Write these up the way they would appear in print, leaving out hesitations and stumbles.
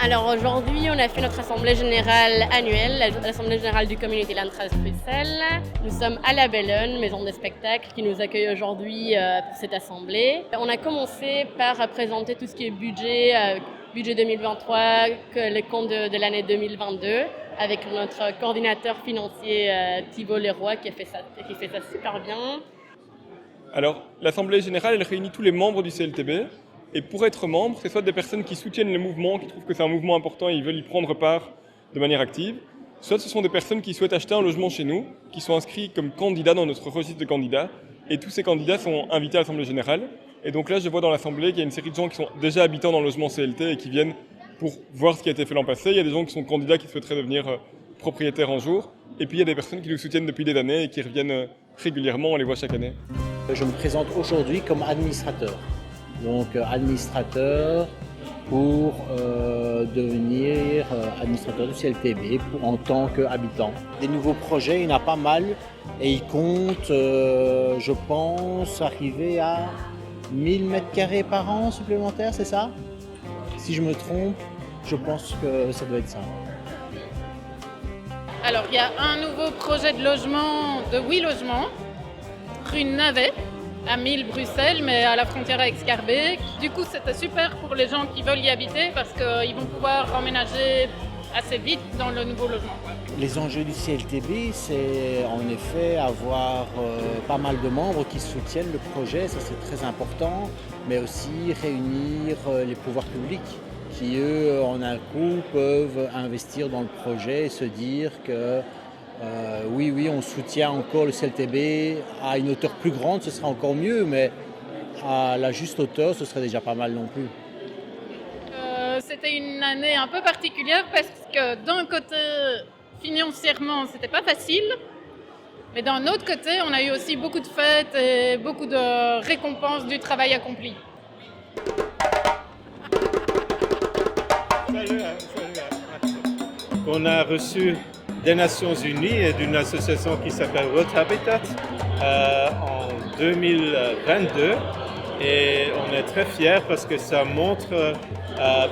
Alors aujourd'hui, on a fait notre assemblée générale annuelle, l'assemblée générale du Community Land Trust Bruxelles. Nous sommes à la Bellone, maison de spectacle, qui nous accueille aujourd'hui pour cette assemblée. On a commencé par présenter tout ce qui est budget 2023, les comptes de l'année 2022, avec notre coordinateur financier Thibault Leroy qui fait ça super bien. Alors, l'Assemblée générale, elle réunit tous les membres du CLTB. Et pour être membre, c'est soit des personnes qui soutiennent le mouvement, qui trouvent que c'est un mouvement important et ils veulent y prendre part de manière active, soit ce sont des personnes qui souhaitent acheter un logement chez nous, qui sont inscrits comme candidats dans notre registre de candidats. Et tous ces candidats sont invités à l'Assemblée générale. Et donc là, je vois dans l'Assemblée qu'il y a une série de gens qui sont déjà habitants dans le logement CLT et qui viennent pour voir ce qui a été fait l'an passé. Il y a des gens qui sont candidats qui souhaiteraient devenir propriétaires un jour. Et puis il y a des personnes qui nous soutiennent depuis des années et qui reviennent régulièrement, on les voit chaque année. Je me présente aujourd'hui comme administrateur. Donc administrateur pour devenir administrateur du CLTB en tant qu'habitant. Des nouveaux projets, il y en a pas mal et ils comptent, je pense, arriver à 1000 m² par an supplémentaires, c'est ça? Si je me trompe, je pense que ça doit être ça. Alors, il y a un nouveau projet de logement, de 8 logements, rue Navet, à 1000 Bruxelles, mais à la frontière avec Scarbeck. Du coup, c'était super pour les gens qui veulent y habiter parce qu'ils vont pouvoir emménager assez vite dans le nouveau logement. Les enjeux du CLTB, c'est en effet avoir pas mal de membres qui soutiennent le projet, ça c'est très important, mais aussi réunir les pouvoirs publics qui, eux, en un coup, peuvent investir dans le projet et se dire que oui, on soutient encore le CLTB à une hauteur plus grande, ce serait encore mieux, mais à la juste hauteur, ce serait déjà pas mal non plus. C'était une année un peu particulière parce que d'un côté, financièrement, c'était pas facile, mais d'un autre côté, on a eu aussi beaucoup de fêtes et beaucoup de récompenses du travail accompli. On a reçu des Nations Unies et d'une association qui s'appelle World Habitat en 2022 et on est très fiers parce que ça montre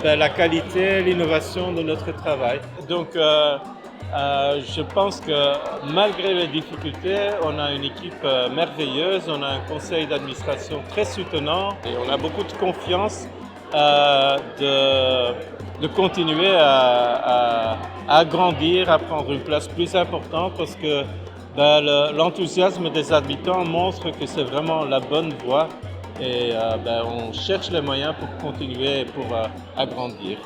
la qualité et l'innovation de notre travail. Donc je pense que malgré les difficultés, on a une équipe merveilleuse, on a un conseil d'administration très soutenant et on a beaucoup de confiance de continuer à grandir, à prendre une place plus importante parce que l'enthousiasme des habitants montre que c'est vraiment la bonne voie et on cherche les moyens pour continuer et pour agrandir.